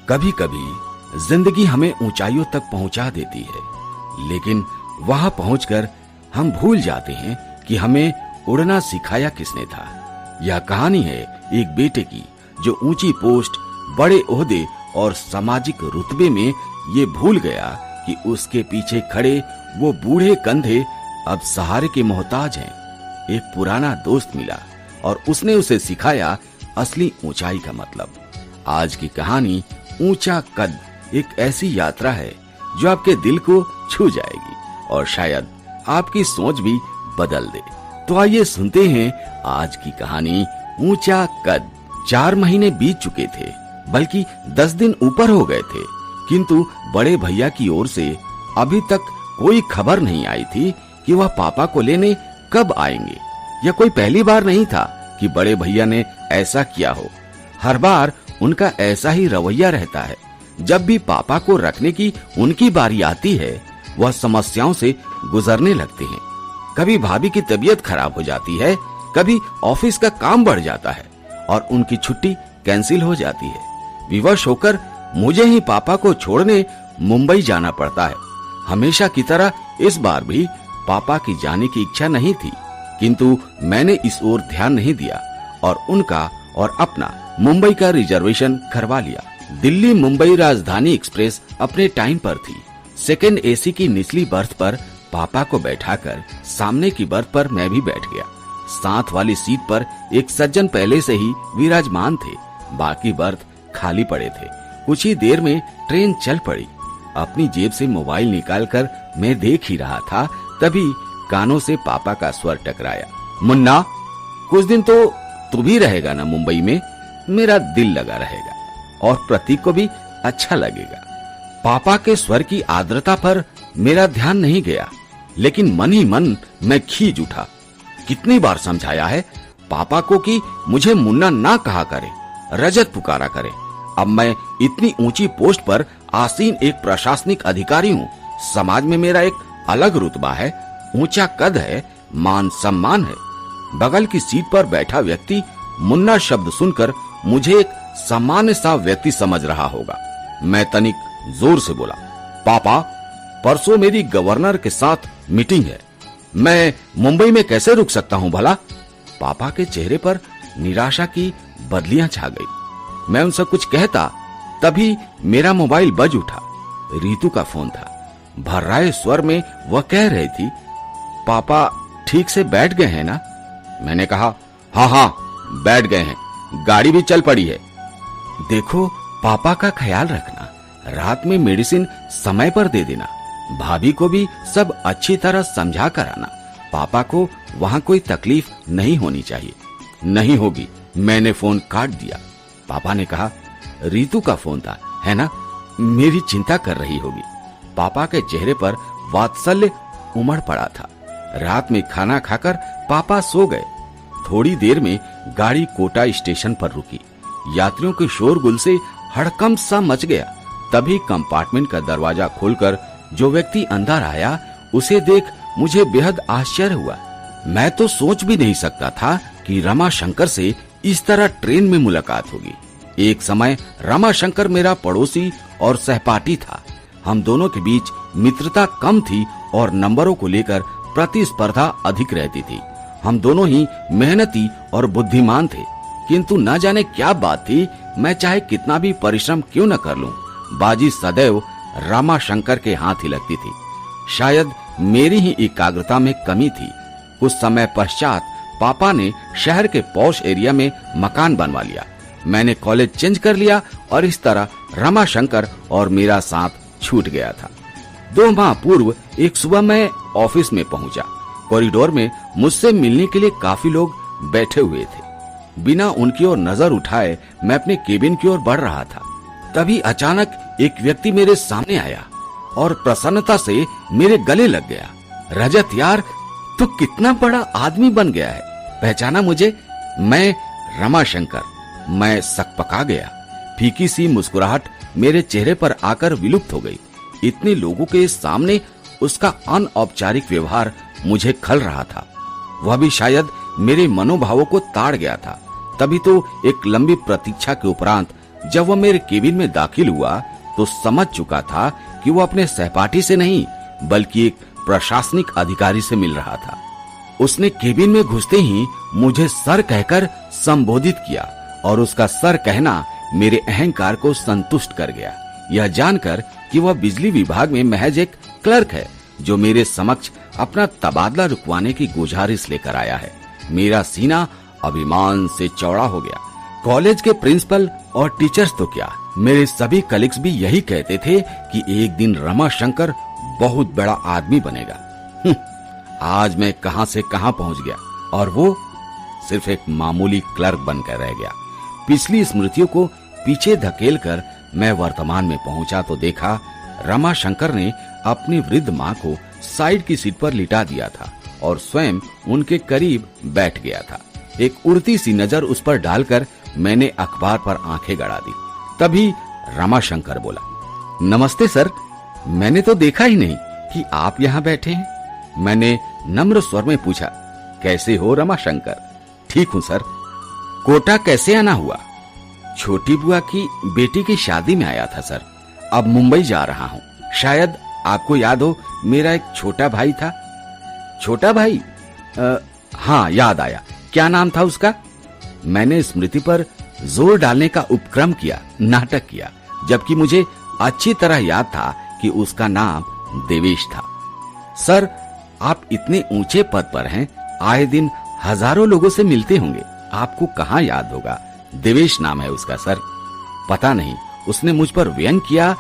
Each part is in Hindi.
कभी कभी जिंदगी हमें ऊंचाइयों तक पहुंचा देती है, लेकिन वहां पहुंचकर हम भूल जाते हैं कि हमें उड़ना सिखाया किसने था। यह कहानी है एक बेटे की जो ऊंची पोस्ट, बड़े ओहदे और सामाजिक रुतबे में ये भूल गया कि उसके पीछे खड़े वो बूढ़े कंधे अब सहारे के मोहताज हैं। एक पुराना दोस्त मिला और उसने उसे सिखाया असली ऊंचाई का मतलब। आज की कहानी ऊंचा कद एक ऐसी यात्रा है जो आपके दिल को छू जाएगी और शायद आपकी सोच भी बदल दे। तो आइए सुनते हैं आज की कहानी ऊंचा कद। 4 महीने बीत चुके थे, बल्कि 10 दिन ऊपर हो गए थे, किंतु बड़े भैया की ओर से अभी तक कोई खबर नहीं आई थी कि वह पापा को लेने कब आएंगे। यह कोई पहली बार नहीं था कि बड़े भैया ने ऐसा किया हो। हर बार उनका ऐसा ही रवैया रहता है। जब भी पापा को रखने की उनकी बारी आती है, वह समस्याओं से गुजरने लगते हैं। कभी भाभी की तबीयत खराब हो जाती है, कभी ऑफिस का काम बढ़ जाता है और उनकी छुट्टी कैंसिल हो जाती है। विवश होकर मुझे ही पापा को छोड़ने मुंबई जाना पड़ता है। हमेशा की तरह इस बार भी पापा की जाने की इच्छा नहीं थी, किंतु मैंने इस ओर ध्यान नहीं दिया और उनका और अपना मुंबई का रिजर्वेशन करवा लिया। दिल्ली मुंबई राजधानी एक्सप्रेस अपने टाइम पर थी। सेकंड एसी की निचली बर्थ पर पापा को बैठाकर सामने की बर्थ पर मैं भी बैठ गया। साथ वाली सीट पर एक सज्जन पहले से ही विराजमान थे, बाकी बर्थ खाली पड़े थे। कुछ ही देर में ट्रेन चल पड़ी। अपनी जेब से मोबाइल निकालकर मैं देख ही रहा था, तभी कानों से पापा का स्वर टकराया। मुन्ना, कुछ दिन तो तू भी रहेगा ना मुंबई में? मेरा दिल लगा रहेगा और प्रतीक को भी अच्छा लगेगा। पापा के स्वर की आर्द्रता पर मेरा ध्यान नहीं गया, लेकिन मन ही मन मैं खींच उठा। कितनी बार समझाया है पापा को कि मुझे मुन्ना ना कहा करे, रजत पुकारा करे। अब मैं इतनी ऊंची पोस्ट पर आसीन एक प्रशासनिक अधिकारी हूँ। समाज में मेरा एक अलग रुतबा है, ऊंचा कद है, मान सम्मान है। बगल की सीट पर बैठा व्यक्ति मुन्ना शब्द सुनकर मुझे एक सामान्य सा व्यक्ति समझ रहा होगा। मैं तनिक जोर से बोला, पापा, परसों मेरी गवर्नर के साथ मीटिंग है, मैं मुंबई में कैसे रुक सकता हूँ भला? पापा के चेहरे पर निराशा की बदलियां छा गई। मैं उनसे कुछ कहता, तभी मेरा मोबाइल बज उठा। रीतू का फोन था। भर्राए स्वर में वह कह रही थी, पापा ठीक से बैठ गए हैं ना? मैंने कहा, हाँ, बैठ गए हैं, गाड़ी भी चल पड़ी है। देखो, पापा का ख्याल रखना, रात में मेडिसिन समय पर दे देना, भाभी को भी सब अच्छी तरह समझा कर आना। पापा को वहाँ कोई तकलीफ नहीं होनी चाहिए। नहीं होगी, मैंने फोन काट दिया। पापा ने कहा, रीतू का फोन था, है ना? मेरी चिंता कर रही होगी। पापा के चेहरे पर वात्सल्य उमड़ पड़ा था। रात में खाना खाकर पापा सो गए। थोड़ी देर में गाड़ी कोटा स्टेशन पर रुकी। यात्रियों के शोरगुल से हड़कंप सा मच गया। तभी कंपार्टमेंट का दरवाजा खोलकर जो व्यक्ति अंदर आया, उसे देख मुझे बेहद आश्चर्य हुआ। मैं तो सोच भी नहीं सकता था कि रमाशंकर से इस तरह ट्रेन में मुलाकात होगी। एक समय रमाशंकर मेरा पड़ोसी और सहपाठी था। हम दोनों के बीच मित्रता कम थी और नंबरों को लेकर प्रतिस्पर्धा अधिक रहती थी। हम दोनों ही मेहनती और बुद्धिमान थे, किंतु न जाने क्या बात थी, मैं चाहे कितना भी परिश्रम क्यों न कर लूं, बाजी सदैव रमाशंकर के हाथ ही लगती थी। शायद मेरी ही एकाग्रता में कमी थी। कुछ समय पश्चात पापा ने शहर के पॉश एरिया में मकान बनवा लिया। मैंने कॉलेज चेंज कर लिया और इस तरह रमाशंकर और मेरा साथ छूट गया था। 2 माह पूर्व एक सुबह मैं ऑफिस में पहुंचा। कॉरिडोर में मुझसे मिलने के लिए काफी लोग बैठे हुए थे। बिना उनकी ओर नजर उठाए मैं अपने केबिन की ओर बढ़ रहा था। तभी अचानक एक व्यक्ति मेरे सामने आया और प्रसन्नता से मेरे गले लग गया। रजत यार, तू कितना बड़ा आदमी बन गया है, पहचाना मुझे? मैं रमाशंकर। मैं सकपका गया। फीकी सी मुस्कुराहट मेरे चेहरे पर आकर विलुप्त हो गई। इतने लोगों के सामने उसका अनौपचारिक व्यवहार मुझे खल रहा था। वह भी शायद मेरे मनोभावों को ताड़ गया था। तभी तो एक लंबी प्रतीक्षा के उपरांत जब वह मेरे केबिन में दाखिल हुआ तो समझ चुका था कि वो अपने सहपाठी से नहीं बल्कि एक प्रशासनिक अधिकारी से मिल रहा था। उसने केबिन में घुसते ही मुझे सर कहकर संबोधित किया और उसका सर कहना मेरे अहंकार को संतुष्ट कर गया। यह जानकर कि वह बिजली विभाग में महज एक क्लर्क है जो मेरे समक्ष अपना तबादला रुकवाने की गुजारिश लेकर आया है, मेरा सीना अभिमान से चौड़ा हो गया। कॉलेज के प्रिंसिपल और टीचर्स तो क्या, मेरे सभी कलीग्स भी यही कहते थे कि एक दिन रमाशंकर बहुत बड़ा आदमी बनेगा। आज मैं कहां से कहां पहुंच गया और वो सिर्फ एक मामूली क्लर्क बनकर रह गया। पिछली स्मृतियों को पीछे धकेलकर मैं वर्तमान में पहुंचा तो देखा रमाशंकर ने अपनी वृद्ध मां को साइड की सीट पर लिटा दिया था और स्वयं उनके करीब बैठ गया था। एक उड़ती सी नजर उस पर डालकर मैंने अखबार पर आंखें गड़ा दी। तभी रमाशंकर बोला, नमस्ते सर, मैंने तो देखा ही नहीं कि आप यहाँ बैठे हैं। मैंने नम्र स्वर में पूछा, कैसे हो रमाशंकर? ठीक हूँ सर। कोटा कैसे आना हुआ? छोटी बुआ की बेटी की शादी में आया था सर, अब मुंबई जा रहा हूँ। शायद आपको याद हो मेरा एक छोटा भाई था। छोटा भाई? हाँ याद आया, क्या नाम था उसका? मैंने स्मृति पर जोर डालने का उपक्रम किया, नाटक किया, जबकि मुझे अच्छी तरह याद था कि उसका नाम देवेश था। सर आप इतने ऊंचे पद पर हैं, आए दिन हजारों लोगों से मिलते होंगे, आपको कहाँ याद होगा? देवेश नाम है उसका सर। पता नहीं उसने मुझ पर व्यंग किया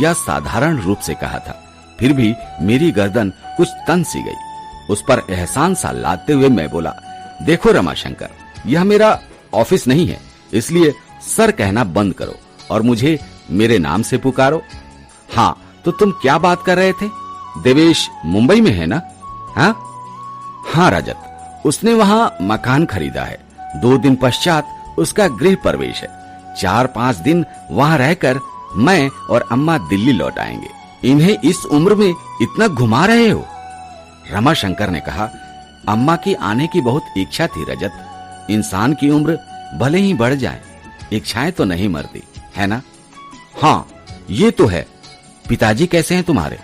या साधारण रूप से कहा था, फिर भी मेरी गर्दन कुछ तन सी गई। उस पर एहसान सा लादते हुए मैं बोला, देखो रमाशंकर, यह मेरा ऑफिस नहीं है, इसलिए सर कहना बंद करो और मुझे मेरे नाम से पुकारो। हाँ तो तुम क्या बात कर रहे थे? देवेश मुंबई में है ना? हाँ रजत, उसने वहां मकान खरीदा है। 2 दिन पश्चात उसका गृह प्रवेश है। 4-5 दिन वहां रहकर मैं और अम्मा दिल्ली लौट आएंगे। इन्हें इस उम्र में इतना घुमा रहे हो? रमाशंकर ने कहा, अम्मा की आने की बहुत इच्छा थी रजत। इंसान की उम्र भले ही बढ़ जाए, इच्छाएं तो नहीं मरती, है ना? हाँ ये तो है। पिताजी कैसे हैं तुम्हारे?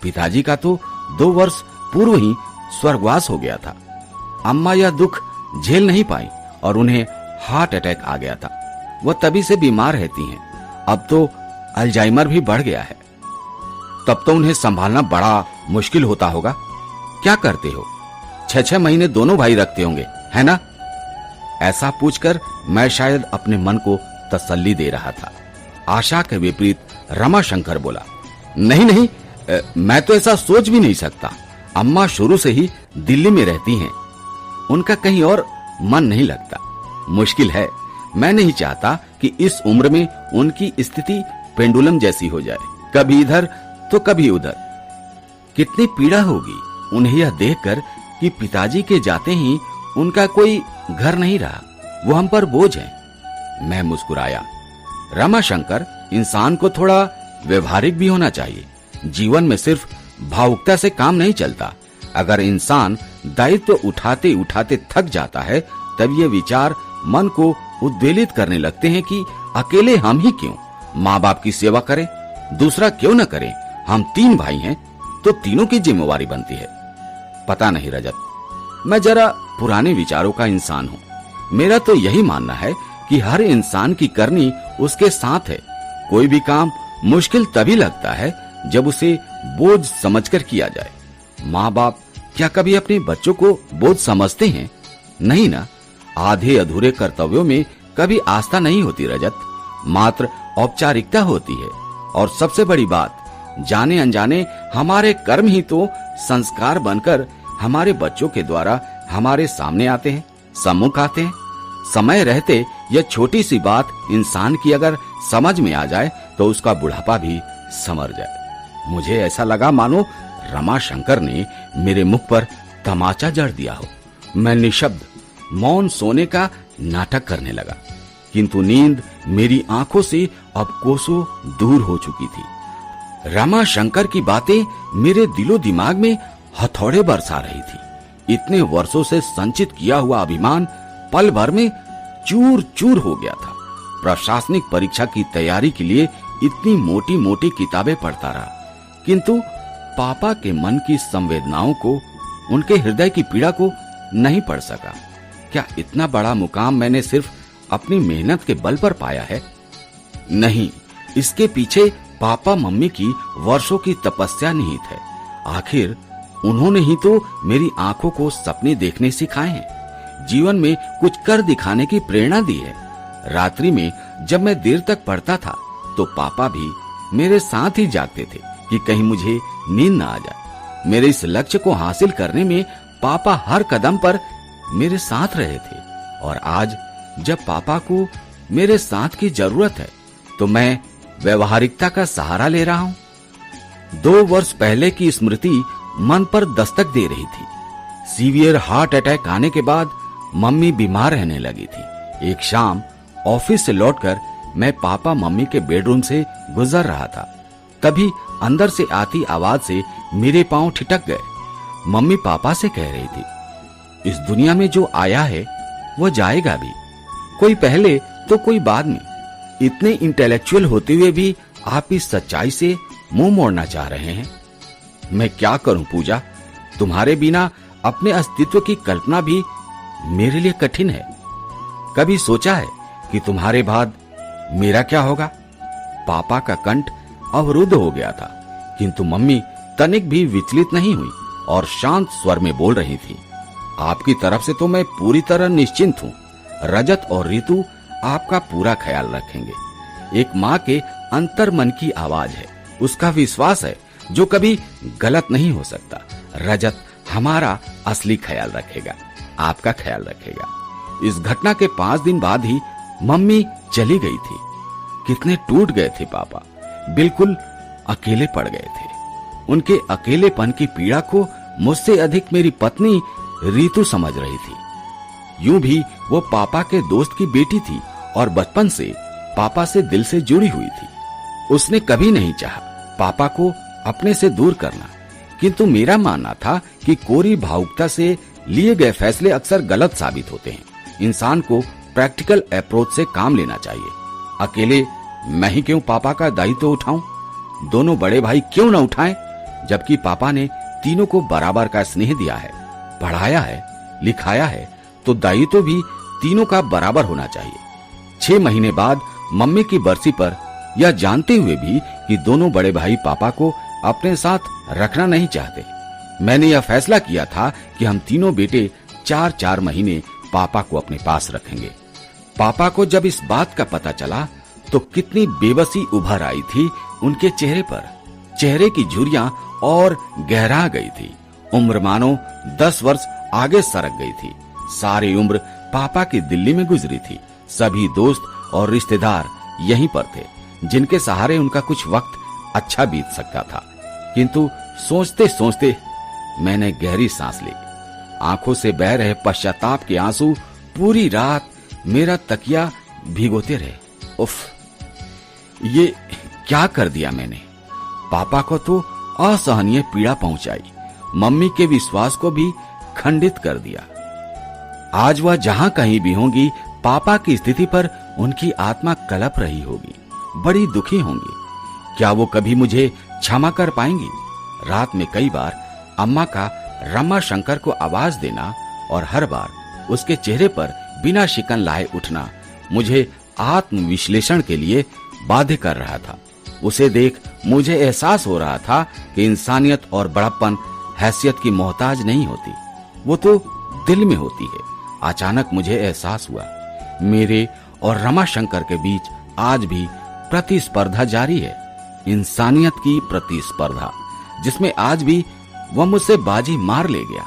पिताजी का तो 2 वर्ष पूर्व ही स्वर्गवास हो गया था। अम्मा यह दुख झेल नहीं पाई और उन्हें हार्ट अटैक आ गया था। वह तभी से बीमार रहती हैं। अब तो अल्जाइमर भी बढ़ गया है। तब तो उन्हें संभालना बड़ा मुश्किल होता होगा। क्या करते हो? 6-6 महीने दोनों भाई रखते होंगे, है ना? ऐसा पूछकर मैं शायद अपने मन को तसल्ली दे रहा था। आशा के विपरीत रमाशंकर बोला, नहीं नहीं, मैं तो ऐसा सोच भी नहीं सकता। अम्मा शुरू से ही दिल्ली में रहती हैं, उनका कहीं और मन नहीं लगता। मुश्किल है, मैं नहीं चाहता कि इस उम्र में उनकी स्थिति पेंडुलम जैसी हो जाए, कभी इधर तो कभी उधर। कितनी पीड़ा होगी उन्हें यह देखकर कि पिताजी के जाते ही उनका कोई घर नहीं रहा, वो हम पर बोझ है। मैं मुस्कुराया। रमाशंकर, इंसान को थोड़ा व्यवहारिक भी होना चाहिए। जीवन में सिर्फ भावुकता से काम नहीं चलता। अगर इंसान दायित्व उठाते उठाते थक जाता है, तब ये विचार मन को उद्वेलित करने लगते हैं कि अकेले हम ही क्यों माँ बाप की सेवा करें, दूसरा क्यों न करे? हम 3 भाई हैं तो तीनों की जिम्मेवारी बनती है। पता नहीं रजत, मैं जरा पुराने विचारों का इंसान हूँ। मेरा तो यही मानना है कि हर इंसान की करनी उसके साथ है। कोई भी काम मुश्किल तभी लगता है जब उसे बोझ समझकर किया जाए। माँ बाप क्या कभी अपने बच्चों को बोझ समझते हैं? नहीं ना। आधे अधूरे कर्तव्यों में कभी आस्था नहीं होती रजत, मात्र औपचारिकता होती है। और सबसे बड़ी बात, जाने अनजाने हमारे कर्म ही तो संस्कार बनकर हमारे बच्चों के द्वारा हमारे सामने आते हैं, सम्मुख आते हैं। समय रहते यह छोटी सी बात इंसान की अगर समझ में आ जाए तो उसका बुढ़ापा भी संवर जाए। मुझे ऐसा लगा मानो रमाशंकर ने मेरे मुख पर तमाचा जड़ दिया हो। मैं निशब्द मौन सोने का नाटक करने लगा, किंतु नींद मेरी आंखों से अब कोसों दूर हो चुकी थी। रमाशंकर की बातें मेरे दिलो दिमाग में हथौड़े बरसा रही थी। इतने वर्षों से संचित किया हुआ अभिमान पल भर में चूर चूर हो गया था। प्रशासनिक परीक्षा की तैयारी के लिए इतनी मोटी मोटी किताबें पढ़ता रहा, किंतु पापा के मन की संवेदनाओं को, उनके हृदय की पीड़ा को नहीं पढ़ सका। क्या इतना बड़ा मुकाम मैंने सिर्फ अपनी मेहनत के बल पर पाया है? नहीं, इसके पीछे पापा मम्मी की वर्षों की तपस्या निहित है। आखिर उन्होंने ही तो मेरी आंखों को सपने देखने सिखाए हैं, जीवन में कुछ कर दिखाने की प्रेरणा दी है। रात्रि में जब मैं देर तक पढ़ता था तो पापा भी मेरे साथ ही जागते थे कि कहीं मुझे नींद न आ जाए। मेरे इस लक्ष्य को हासिल करने में पापा हर कदम पर मेरे साथ रहे थे, और आज जब पापा को मेरे साथ की जरूरत है तो मैं व्यवहारिकता का सहारा ले रहा हूं। 2 वर्ष पहले की स्मृति मन पर दस्तक दे रही थी। सीवियर हार्ट अटैक आने के बाद मम्मी बीमार रहने लगी थी। एक शाम ऑफिस से लौटकर मैं पापा मम्मी के बेडरूम से गुजर रहा था, तभी अंदर से आती आवाज से मेरे पांव ठिठक गए। मम्मी पापा से कह रही थी, इस दुनिया में जो आया है वो जाएगा भी, कोई पहले तो कोई बाद में। इतने इंटेलेक्चुअल होते हुए भी आप इस सच्चाई से मुंह मोड़ना चाह रहे हैं। मैं क्या करूं पूजा, तुम्हारे बिना अपने अस्तित्व की कल्पना भी मेरे लिए कठिन है। कभी सोचा है कि तुम्हारे बाद मेरा क्या होगा? पापा का कंठ अवरुद्ध हो गया था, किंतु मम्मी तनिक भी विचलित नहीं हुई और शांत स्वर में बोल रही थी, आपकी तरफ से तो मैं पूरी तरह निश्चिंत हूं। रजत और ऋतु आपका पूरा ख्याल रखेंगे। एक माँ के अंतर मन की आवाज है, उसका विश्वास है जो कभी गलत नहीं हो सकता। रजत हमारा असली ख्याल रखेगा, आपका ख्याल रखेगा। इस घटना के 5 दिन बाद ही मम्मी चली गई थी। कितने टूट गए थे पापा, बिल्कुल अकेले पड़ गए थे। उनके अकेलेपन की पीड़ा को मुझसे अधिक मेरी पत्नी ऋतु समझ रही थी। यूं भी वो पापा के दोस्त की बेटी थी और बचपन से पापा से दिल से जुड़ी हुई थी। उसने कभी नहीं चाहा पापा को अपने से दूर करना, किंतु मेरा मानना था कि कोरी भावुकता से लिए गए फैसले अक्सर गलत साबित होते हैं। इंसान को प्रैक्टिकल अप्रोच से काम लेना चाहिए। अकेले मैं ही क्यों पापा का दायित्व उठाऊं? दोनों बड़े भाई क्यों न उठाएं? जबकि पापा ने तीनों को बराबर का स्नेह दिया है, पढ़ाया है, लिखाया है, तो दायित्व भी तीनों का बराबर होना चाहिए। 6 महीने बाद मम्मी की बरसी पर, यह जानते हुए भी कि दोनों बड़े भाई पापा को अपने साथ रखना नहीं चाहते, मैंने यह फैसला किया था कि हम तीनों बेटे 4-4 महीने पापा को अपने पास रखेंगे। पापा को जब इस बात का पता चला तो कितनी बेबसी उभर आई थी उनके चेहरे पर। चेहरे की झुर्रियां और गहरा गई थी। उम्र मानो 10 वर्ष आगे सरक गई थी। सारी उम्र पापा की दिल्ली में गुजरी थी। सभी दोस्त और रिश्तेदार यहीं पर थे, जिनके सहारे उनका कुछ वक्त अच्छा बीत सकता था। किंतु सोचते सोचते मैंने गहरी सांस ली। आंखों से बह रहे पश्चाताप के आंसू पूरी रात मेरा तकिया भिगोते रहे। उफ, ये क्या कर दिया मैंने? पापा को तो असहनीय पीड़ा पहुंचाई, मम्मी के विश्वास को भी खंडित कर दिया। आज वह जहां कहीं भी होंगी, पापा की स्थिति पर उनकी आत्मा कलप रही होगी, बड़ी दुखी होंगी। क्या वो कभी मुझे क्षमा कर पाएंगी? रात में कई बार अम्मा का रमा शंकर को आवाज देना और हर बार उसके चेहरे पर बिना शिकन लाए उठना मुझे आत्मविश्लेषण के लिए बाध्य कर रहा था। उसे देख मुझे एहसास हो रहा था कि इंसानियत और बड़प्पन हैसियत की मोहताज नहीं होती, वो तो दिल में होती है। अचानक मुझे एहसास हुआ मेरे और रमा शंकर के बीच आज भी प्रतिस्पर्धा जारी है। इंसानियत की प्रतिस्पर्धा, जिसमें आज भी वह मुझसे बाजी मार ले गया।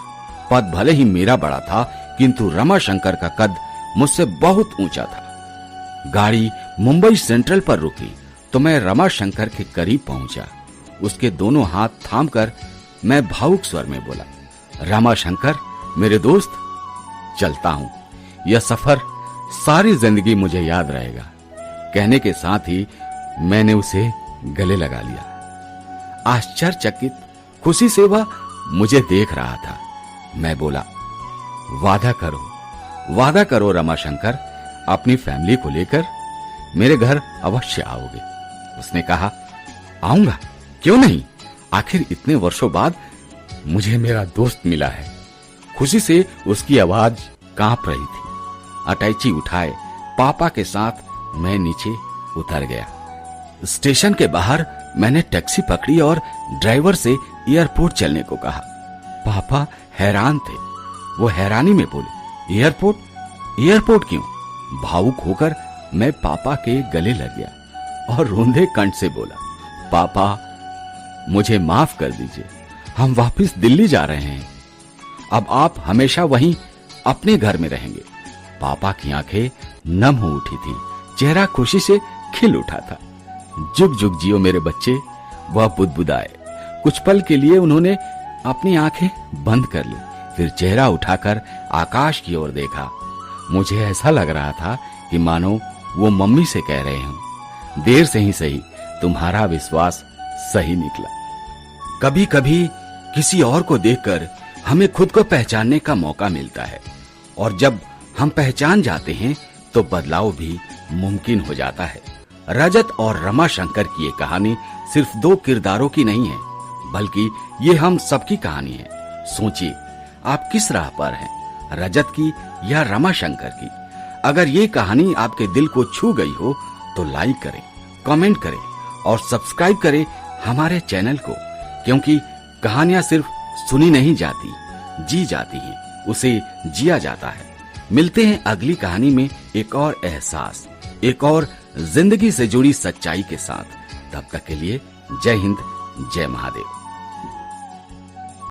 पद भले ही मेरा बड़ा था, किंतु रमा शंकर का कद मुझसे बहुत ऊंचा था। गाड़ी मुंबई सेंट्रल पर रुकी तो मैं रमा शंकर के करीब पहुंचा। उसके दोनों हाथ थामकर मैं भावुक स्वर में बोला, रमा शंकर मेरे दोस्त, चलता हूं। यह सफर सारी जिंदगी मुझे याद रहेगा। कहने के साथ ही मैंने उसे गले लगा लिया। आश्चर्यचकित खुशी से वह मुझे देख रहा था। मैं बोला, वादा करो रमा शंकर, अपनी फैमिली को लेकर मेरे घर अवश्य आओगे। उसने कहा, आऊंगा, क्यों नहीं, आखिर इतने वर्षों बाद मुझे मेरा दोस्त मिला है। खुशी से उसकी आवाज कांप रही थी। अटैची उठाए पापा के साथ मैं नीचे उतर गया। स्टेशन के बाहर मैंने टैक्सी पकड़ी और ड्राइवर से एयरपोर्ट चलने को कहा। पापा हैरान थे। वो हैरानी में बोले, एयरपोर्ट? एयरपोर्ट क्यों? भावुक होकर मैं पापा के गले लग गया और रोंदे कंठ से बोला, पापा मुझे माफ कर दीजिए, हम वापस दिल्ली जा रहे हैं। अब आप हमेशा वहीं अपने घर में रहेंगे। पापा की आंखें नम हो उठी थी, चेहरा खुशी से खिल उठा था। जुग जुग जियो मेरे बच्चे, वह बुदबुदाए। कुछ पल के लिए उन्होंने अपनी आंखें बंद कर ली, फिर चेहरा उठाकर आकाश की ओर देखा। मुझे ऐसा लग रहा था कि मानो वो मम्मी से कह रहे हों, देर से ही सही तुम्हारा विश्वास सही निकला। कभी कभी किसी और को देखकर हमें खुद को पहचानने का मौका मिलता है, और जब हम पहचान जाते हैं तो बदलाव भी मुमकिन हो जाता है। रजत और रमा शंकर की ये कहानी सिर्फ दो किरदारों की नहीं है, बल्कि ये हम सबकी कहानी है। सोचिए, आप किस राह पर हैं, रजत की या रमा शंकर की? अगर ये कहानी आपके दिल को छू गई हो तो लाइक करें, कमेंट करें और सब्सक्राइब करें हमारे चैनल को, क्योंकि कहानियां सिर्फ सुनी नहीं जाती, जी जाती हैं, उसे जिया जाता है। मिलते हैं अगली कहानी में एक और एहसास, एक और जिंदगी से जुड़ी सच्चाई के साथ। तब तक के लिए जय हिंद, जय महादेव।